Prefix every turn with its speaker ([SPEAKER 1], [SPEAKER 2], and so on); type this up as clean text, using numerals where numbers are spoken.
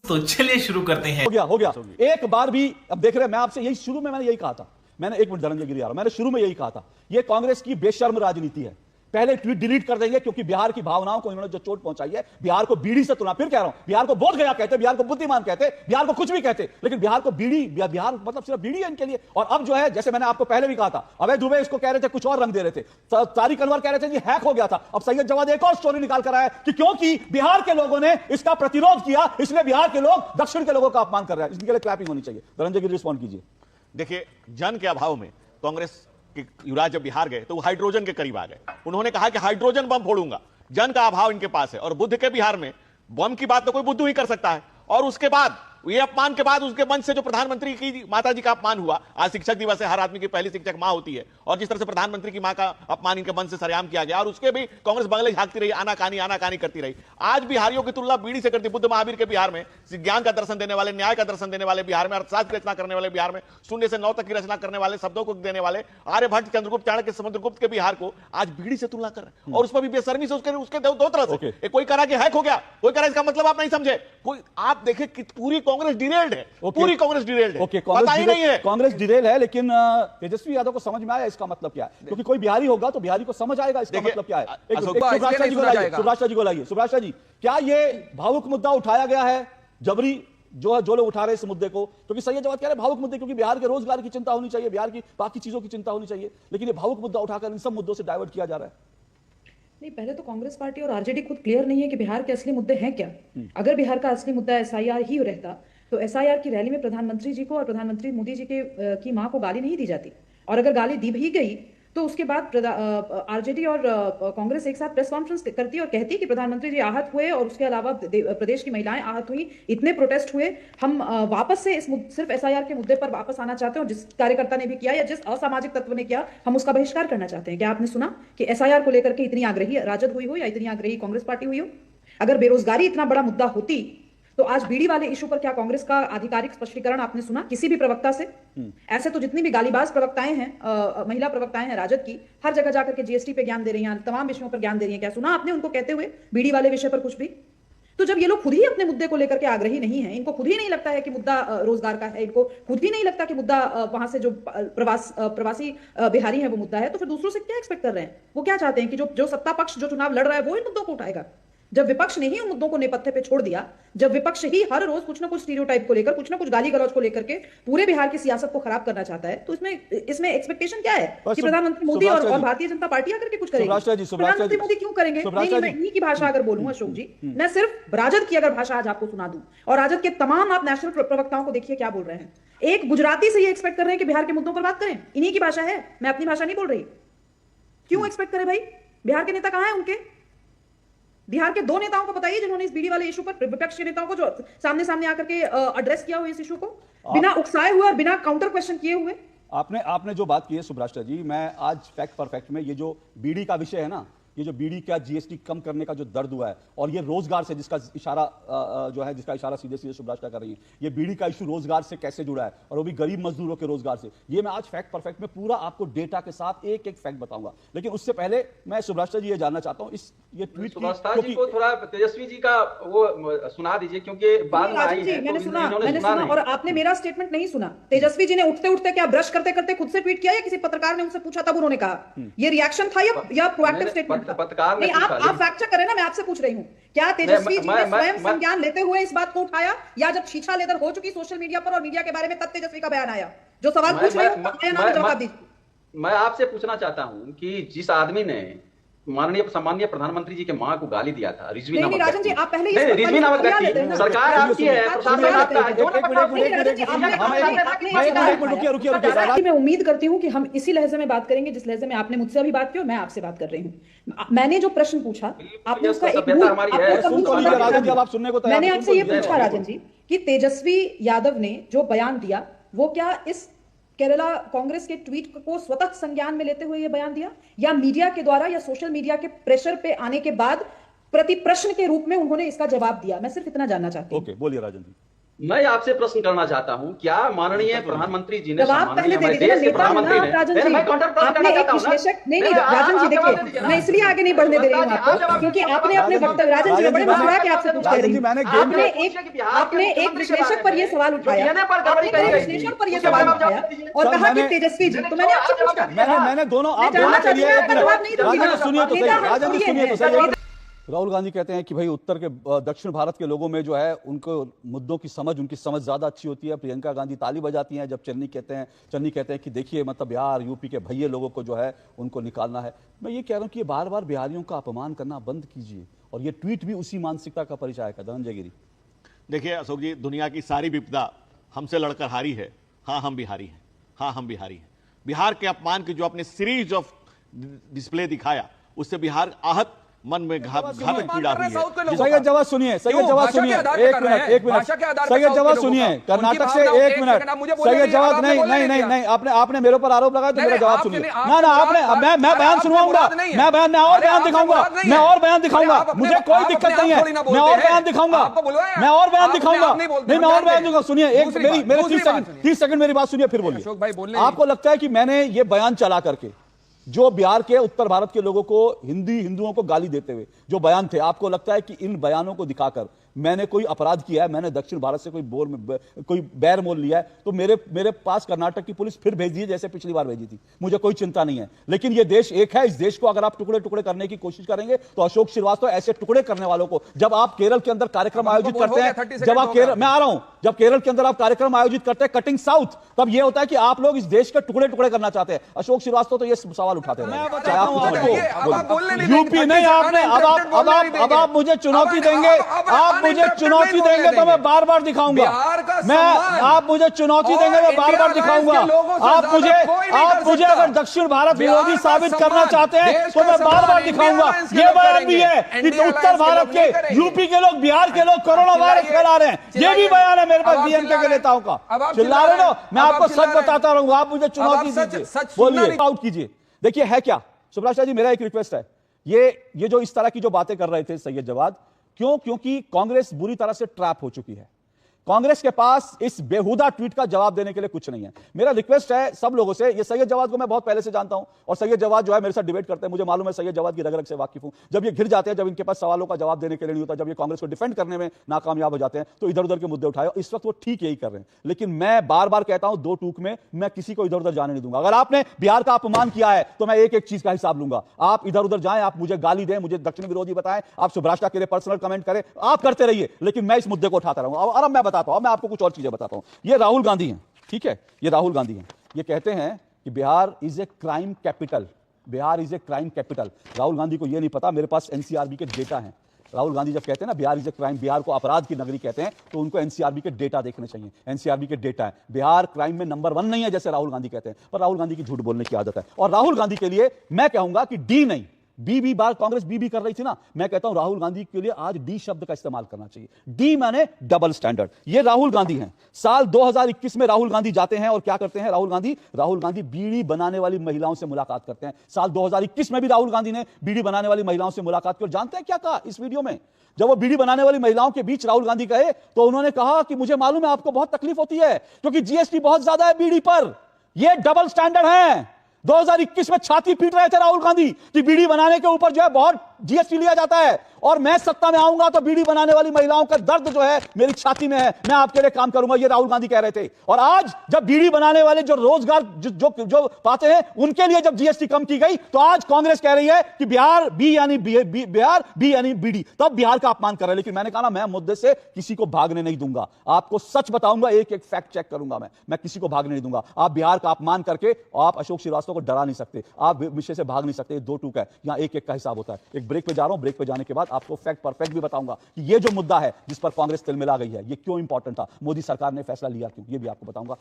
[SPEAKER 1] तो चलिए शुरू करते हैं।
[SPEAKER 2] हो गया एक बार भी। अब देख रहे हैं, मैं आपसे यही शुरू में मैंने यही कहा था। मैंने एक मिनट धनंजय गिरी आ रहा, मैंने शुरू में यही कहा था, ये कांग्रेस की बेशर्म राजनीति है। पहले ट्वीट डिलीट कर देंगे क्योंकि बिहार की भावनाओं को इन्होंने जो चोट पहुंचाई है, बिहार को बीड़ी से तुलना, फिर कह रहा हूं, बिहार को बोध गया कहते, बिहार को बुद्धिमान कहते, बिहार को कुछ भी कहते, लेकिन बिहार को बीड़ी, बिहार मतलब सिर्फ बीड़ी है इनके लिए। और अब जो है, जैसे मैंने आपको पहले भी कहा था, अभय दुबे इसको कह रहे थे कुछ और रंग दे रहे थे, तारिक अनवर कह रहे थे जी हैक हो गया था। अब सैयद जवाद एक और स्टोरी निकाल कर आया कि क्योंकि बिहार के लोगों ने इसका प्रतिरोध किया, इसलिए बिहार के लोग दक्षिण के लोगों का अपमान कर रहे हैं। इसके लिए क्लैपिंग होनी चाहिए। धनंजय गिरी रिस्पॉन्ड कीजिए।
[SPEAKER 3] देखिए, जन के अभाव में कांग्रेस युवराज जब बिहार गए तो वो हाइड्रोजन के करीब आ गए। उन्होंने कहा कि हाइड्रोजन बम फोड़ूंगा। जन का अभाव इनके पास है और बुद्ध के बिहार में बम की बात तो कोई बुद्धू ही कर सकता है। और उसके बाद ये अपमान के बाद उसके मंच से जो प्रधानमंत्री की माता जी का अपमान हुआ, आज शिक्षक दिवस है, हर आदमी की पहली शिक्षक मां होती है, और जिस तरह से प्रधानमंत्री की मां का अपमान इनके मंच से सरेआम किया गया और उसके भी कांग्रेस बगले झांकती रही, आनाकानी करती रही। आज बिहारियों की तुलना बीड़ी से करती। बुद्ध महावीर के बिहार में ज्ञान का दर्शन देने वाले, न्याय का दर्शन देने वाले बिहार में, अर्थशास्त्र की रचना करने वाले बिहार में, शून्य से 9 तक की रचना करने वाले, शब्दों को देने वाले आर्यभट्ट, चंद्रगुप्त, चाणक्य, समुद्रगुप्त के बिहार को आज बीड़ी से तुलना कर रहे हैं। और उस पर भी बेशर्मी से उसके दो तरह से, कोई करा कि हैक हो गया, कोई करा इसका मतलब आप नहीं समझे। कोई आप देखें कि पूरी कांग्रेस डिरेल्ड है, पूरी कांग्रेस डिरेल्ड है, पता ही नहीं है।
[SPEAKER 2] कांग्रेस डिरेल है, लेकिन तेजस्वी यादव को समझ में आया इसका मतलब क्या है, क्योंकि कोई बिहारी होगा तो बिहारी को समझ आएगा इसका मतलब क्या है। सुभाष जी को लाइए। सुभाष जी, क्या ये भावुक मुद्दा उठाया गया है जबरी, जो लोग उठा रहे इस मुद्दे को? क्योंकि सैयद जवाद कह रहे हैं भावुक मुद्दे, क्योंकि बिहार के रोजगार की चिंता होनी चाहिए, बिहार की बाकी चीजों की चिंता होनी चाहिए, लेकिन ये भावुक मुद्दा उठाकर इन सब मुद्दों से डाइवर्ट किया जा रहा है।
[SPEAKER 4] नहीं, पहले तो कांग्रेस पार्टी और आरजेडी खुद क्लियर नहीं है कि बिहार के असली मुद्दे हैं क्या। अगर बिहार का असली मुद्दा एसआईआर ही रहता तो एसआईआर की रैली में प्रधानमंत्री जी को और प्रधानमंत्री मोदी जी की मां को गाली नहीं दी जाती। और अगर गाली दी भी गई तो उसके बाद आरजेडी और कांग्रेस एक साथ प्रेस कॉन्फ्रेंस करती और कहती कि प्रधानमंत्री जी आहत हुए और उसके अलावा प्रदेश की महिलाएं आहत हुई, इतने प्रोटेस्ट हुए, हम वापस से सिर्फ एसआईआर के मुद्दे पर वापस आना चाहते हैं और जिस कार्यकर्ता ने भी किया या जिस असामाजिक तत्व ने किया हम उसका बहिष्कार करना चाहते हैं। क्या आपने सुना कि एसआईआर को लेकर के इतनी आग्रही राजद हुई हो या इतनी आग्रही कांग्रेस पार्टी हुई हो? अगर बेरोजगारी इतना बड़ा मुद्दा होती तो आज बीड़ी वाले इशू पर क्या कांग्रेस का आधिकारिक स्पष्टीकरण आपने सुना किसी भी प्रवक्ता से? ऐसे तो जितनी भी गालीबाज प्रवक्ताएं हैं, महिला प्रवक्ताएं हैं राजद की, हर जगह जाकर के जीएसटी पे ज्ञान दे रही हैं, तमाम विषयों पर ज्ञान दे रही हैं, क्या सुना आपने उनको कहते हुए बीड़ी वाले विषय पर कुछ भी? तो जब ये लोग खुद ही अपने मुद्दे को लेकर के आग्रही नहीं है, इनको खुद ही नहीं लगता है कि मुद्दा रोजगार का है, इनको खुद ही नहीं लगता कि मुद्दा वहां से जो प्रवासी बिहारी है वो मुद्दा है, तो फिर दूसरों से क्या एक्सपेक्ट कर रहे हैं? वो क्या चाहते हैं कि जो सत्ता पक्ष जो चुनाव लड़ रहा है वो इन मुद्दों को उठाएगा? जब विपक्ष ने ही उन मुद्दों को नेपथ्य पे छोड़ दिया, जब विपक्ष ही हर रोज कुछ ना कुछ स्टीरियोटाइप को लेकर, कुछ ना कुछ गाली गलौज को लेकर के पूरे बिहार की सियासत को खराब करना चाहता है, तो इसमें एक्सपेक्टेशन क्या है कि प्रधानमंत्री मोदी और भारतीय जनता पार्टी आकर के कुछ करेगी? प्रधानमंत्री मोदी क्यों करेंगे? नहीं, मैं इन्हीं की भाषा अगर बोलूं अशोक जी, मैं सिर्फ राजद की अगर भाषा आज आपको सुना दूं, और राजद के तमाम आप नेशनल प्रवक्ताओं को देखिए क्या बोल रहे हैं। एक गुजराती से ये एक्सपेक्ट कर रहे हैं कि बिहार के मुद्दों पर बात करें, इन्हीं की भाषा है, मैं अपनी भाषा नहीं बोल रही। क्यों एक्सपेक्ट करें भाई? बिहार के नेता कहां है उनके? बिहार के 2 नेताओं को बताइए जिन्होंने इस बीड़ी वाले इशू पर, विपक्ष के नेताओं को जो सामने आकर के एड्रेस किया हुआ इस इशू को, बिना उकसाए हुए और बिना काउंटर क्वेश्चन किए हुए।
[SPEAKER 2] आपने जो बात की है सुब्राष्ट्र जी, मैं आज फैक्ट परफेक्ट में ये जो बीड़ी का विषय है ना, ये जो बीड़ी का जीएसटी कम करने का जो दर्द हुआ है और ये रोजगार से जिसका इशारा सीधे सुब्राष्ट्र कर रही है, ये बीड़ी का इशू रोजगार से कैसे जुड़ा है और वो भी गरीब मजदूरों के रोजगार से, ये मैं आज फैक्ट परफेक्ट में पूरा आपको डेटा के साथ एक एक फैक्ट बताऊंगा। लेकिन उससे पहले मैं सुब्राष्ट्र जी ये जानना चाहता हूं, ये ट्वीट
[SPEAKER 5] जी को थोड़ा तेजस्वी जी का वो सुना दीजिए, क्योंकि बाद में आई है,
[SPEAKER 4] मैंने सुना और आपने मेरा स्टेटमेट नहीं सुना। तेजस्वी जी ने उठते उठते क्या ब्रश करते करते खुद से ट्वीट किया या किसी पत्रकार ने उनसे पूछा तब उन्होंने कहा? ये रिएक्शन था या प्रोएक्टिव स्टेटमेंट?
[SPEAKER 5] पत्रकार
[SPEAKER 4] नहीं, आप फैक्ट चेक करें ना, मैं आपसे पूछ रही हूं, क्या तेजस्वी जी ने स्वयं संज्ञान लेते हुए इस बात को उठाया या जब शीशा लेदर हो चुकी सोशल मीडिया पर और मीडिया के बारे में तब तेजस्वी का बयान आया? जो सवाल पूछ रही हूं जवाब दीजिए।
[SPEAKER 5] मैं आपसे पूछना चाहता हूं कि जिस आदमी ने सम्माननीय प्रधानमंत्री जी के मां को गाली दिया था, रिजवी नामक
[SPEAKER 4] राजन जी, आप पहले
[SPEAKER 5] रिजवी नामक व्यक्ति, सरकार आपकी है, प्रशासन आपका है।
[SPEAKER 4] मैं उम्मीद करती हूँ कि हम इसी लहजे में बात करेंगे जिस लहजे में आपने मुझसे अभी बात की और मैं आपसे बात कर रही हूँ। मैंने जो प्रश्न पूछा, आपने उसका मैंने आपसे ये पूछा राजन जी कि तेजस्वी यादव ने जो बयान दिया वो क्या इस केरला कांग्रेस के ट्वीट को स्वतः संज्ञान में लेते हुए यह बयान दिया या मीडिया के द्वारा या सोशल मीडिया के प्रेशर पे आने के बाद प्रति प्रश्न के रूप में उन्होंने इसका जवाब दिया? मैं सिर्फ इतना जानना चाहती हूं।
[SPEAKER 2] ओके, बोलिए राजन जी।
[SPEAKER 5] मैं आपसे प्रश्न करना चाहता हूं, क्या माननीय प्रधानमंत्री जी ने,
[SPEAKER 4] जवाब पहले दे दीजिए ना,
[SPEAKER 5] देश के
[SPEAKER 4] नेता है ना
[SPEAKER 5] प्रधानमंत्री
[SPEAKER 4] आप, राजन जी।
[SPEAKER 5] मैं काउंटर प्रश्न
[SPEAKER 4] आपने
[SPEAKER 5] करना
[SPEAKER 4] एक
[SPEAKER 5] चाहता हूं ना।
[SPEAKER 4] विश्लेषक, नहीं राजन जी देखिए, मैं इसलिए आगे नहीं बढ़ने दे रही हूँ आपको, क्योंकि आपने अपने वक्तव्य, राजन जी मैं बड़े मुस्कुरा के आपसे पूछ रही
[SPEAKER 2] राजन जी,
[SPEAKER 4] हूँ,
[SPEAKER 2] मैंने
[SPEAKER 4] आपने एक विश्लेषक पर यह सवाल उठाया, आपने एक विश्लेषक पर यह सवाल उठाया और कहा कि तेजस्वी जी, तो मैंने आपसे पूछा,
[SPEAKER 2] मैंने दोनों, आप दोनों के लिए एक मिनट, राजन जी सुनिए तो सही, राजन जी सुनिए तो सही। राहुल गांधी कहते हैं कि भाई उत्तर के दक्षिण भारत के लोगों में जो है उनको मुद्दों की समझ, उनकी समझ ज्यादा अच्छी होती है। प्रियंका गांधी ताली बजाती हैं जब चन्नी कहते हैं कि देखिए मतलब बिहार यूपी के भैये लोगों को जो है उनको निकालना है। मैं ये कह रहा हूं कि ये बार बार बिहारियों का अपमान करना बंद कीजिए, और ये ट्वीट भी उसी मानसिकता का परिचायक है। धनंजय गिरी,
[SPEAKER 3] देखिए अशोक जी, दुनिया की सारी विपदा हमसे लड़कर हारी है। हाँ हम बिहारी हैं, हाँ हम बिहारी हैं। बिहार के अपमान की जो अपने सीरीज ऑफ डिस्प्ले दिखाया, उससे बिहार आहत, मन में घातक पीड़ा हुई है।
[SPEAKER 2] सैयद जवाब सुनिए, सैयद जवाब सुनिए, एक मिनट सैयद जवाब सुनिए, कर्नाटक से एक मिनट सैयद जवाब, नहीं आपने मेरे ऊपर आरोप लगाया तो मेरा जवाब सुनिए ना आपने, मैं बयान सुनवाऊंगा, मैं और बयान दिखाऊंगा, मुझे कोई दिक्कत नहीं है, मैं और बयान दिखाऊंगा, सुनिए एक मेरे 30 सेकंड मेरी बात सुनिए फिर बोलिए। आपको लगता है कि मैंने ये बयान चला करके जो बिहार के उत्तर भारत के लोगों को हिंदुओं को गाली देते हुए जो बयान थे, आपको लगता है कि इन बयानों को दिखाकर मैंने कोई अपराध किया है, मैंने दक्षिण भारत से कोई बैर मोल लिया है, तो मेरे पास कर्नाटक की पुलिस फिर भेज दी है जैसे पिछली बार भेजी थी, मुझे कोई चिंता नहीं है। लेकिन ये देश एक है, इस देश को अगर आप टुकड़े टुकड़े करने की कोशिश करेंगे तो अशोक श्रीवास्तव ऐसे टुकड़े करने वालों को, जब आप केरल के अंदर कार्यक्रम आयोजित करते हैं, जब आप केरल, मैं आ रहा हूं, जब केरल के अंदर आप कार्यक्रम आयोजित करते हैं कटिंग साउथ, तब यह होता है कि आप लोग इस देश के टुकड़े टुकड़े करना चाहते हैं। अशोक श्रीवास्तव तो ये सवाल उठाते हैं, यूपी नहीं आपने, अब आप मुझे चुनौती देंगे, आप मुझे चुनौती देंगे तो मैं बार बार दिखाऊंगा, आप मुझे चुनौती देंगे मैं बार बार दिखाऊंगा, आप मुझे अगर दक्षिण भारत विरोधी साबित करना चाहते हैं तो मैं बार बार दिखाऊंगा। ये बयान भी है कि उत्तर भारत के, यूपी के लोग, बिहार के लोग कोरोना वायरस फैला रहे हैं, ये भी बयान है मेरे पास डीएमके के नेताओं का। चिल्ला रहे हो, मैं आपको सच बताता रहूंगा, आप मुझे चुनौती दीजिए, बोलिए, आउट कीजिए। देखिए है क्या सुभाष जी, मेरा एक रिक्वेस्ट है, ये जो इस तरह की जो बातें कर रहे थे सैयद जवाद, क्योंकि कांग्रेस बुरी तरह से ट्रैप हो चुकी है। कांग्रेस के पास इस बेहुदा ट्वीट का जवाब देने के लिए कुछ नहीं है। मेरा रिक्वेस्ट है सब लोगों से, ये सैयद जवाद को मैं बहुत पहले से जानता हूं और सैयद जवाद जो है मेरे साथ डिबेट करते हैं, मुझे मालूम है सैयद जवाद की रग-रग से वाकिफ हूं। जब ये घिर जाते हैं, जब इनके पास सवालों का जवाब देने के लिए नहीं होता, जब ये कांग्रेस को डिफेंड करने में नाकामयाब हो जाते हैं, तो इधर उधर के मुद्दे उठाए। इस वक्त वो ठीक यही कर रहे हैं, लेकिन मैं बार बार कहता हूं, दो टूक में मैं किसी को इधर उधर जाने नहीं दूंगा। अगर आपने बिहार का अपमान किया है तो मैं एक एक चीज का हिसाब लूंगा। आप इधर उधर जाएं, आप मुझे गाली दें, मुझे दक्षिण विरोधी बताएं, आप सुभ्राष्टा के लिए पर्सनल कमेंट करें, आप करते रहिए, लेकिन मैं इस मुद्दे को उठाता रहूंगा। और अब मैं बताता हूं, मैं आपको कुछ और चीजें बताता हूं। ये राहुल गांधी हैं, ठीक है, ये राहुल गांधी हैं, ये कहते हैं कि Bihar is a crime capital, Bihar is a crime capital. Rahul Gandhi को ये नहीं पता, मेरे पास एनसीआरबी के डेटा हैं। राहुल गांधी जब कहते हैं ना Bihar is a crime, Bihar को अपराध की नगरी कहते हैं, तो उनको एनसीआरबी के डेटा देखने चाहिए। एनसीआरबी के डेटा है, बिहार क्राइम में नंबर 1 नहीं है जैसे राहुल गांधी कहते हैं, पर राहुल गांधी की झूठ बोलने की आदत है। और राहुल गांधी के लिए मैं कहूंगा कि डी नहीं, बी बार कांग्रेस बी कर रही थी ना, मैं कहता हूं राहुल गांधी के लिए आज डी शब्द का इस्तेमाल करना चाहिए। डी माने डबल स्टैंडर्ड। ये राहुल गांधी हैं, साल 2021 में राहुल गांधी जाते हैं और क्या करते हैं राहुल गांधी बीड़ी बनाने वाली महिलाओं से मुलाकात करते हैं। साल 2021 में भी राहुल गांधी ने बीड़ी बनाने वाली महिलाओं से मुलाकात की, और जानते हैं क्या कहा इस वीडियो में? जब वो बीड़ी बनाने वाली महिलाओं के बीच राहुल गांधी गए तो उन्होंने कहा कि मुझे मालूम है आपको बहुत तकलीफ होती है क्योंकि जीएसटी बहुत ज्यादा है बीड़ी पर। ये डबल स्टैंडर्ड है। 2021 में छाती पीट रहे थे राहुल गांधी कि बीड़ी बनाने के ऊपर जो है बहुत जीएसटी लिया जाता है, और मैं सत्ता में आऊंगा तो बीड़ी बनाने वाली महिलाओं का दर्द जो है मेरी छाती में है, मैं आपके लिए काम करूंगा, ये राहुल गांधी कह रहे थे। और आज जब बीड़ी बनाने वाले जो रोजगार जो पाते हैं उनके लिए जब जीएसटी कम की गई, तो आज कांग्रेस कह रही है कि बिहार बी यानी बीड़ी, तब बिहार का अपमान कर रहे हैं। लेकिन मैंने कहा ना, मैं मुद्दे से किसी को भागने नहीं दूंगा, आपको सच बताऊंगा, एक एक फैक्ट चेक करूंगा, मैं किसी को भागने नहीं दूंगा। आप बिहार का अपमान करके आप अशोक श्रीवास्तव को डरा नहीं सकते, आप विषय से भाग नहीं सकते। 2 टूक है, यहां एक एक का हिसाब होता है। एक ब्रेक पे जा रहा हूं, ब्रेक पे जाने के बाद आपको फैक्ट परफेक्ट भी बताऊंगा कि ये जो मुद्दा है जिस पर कांग्रेस तिलमिला गई है, ये क्यों इंपॉर्टेंट था, मोदी सरकार ने फैसला लिया क्यों, ये भी आपको बताऊंगा।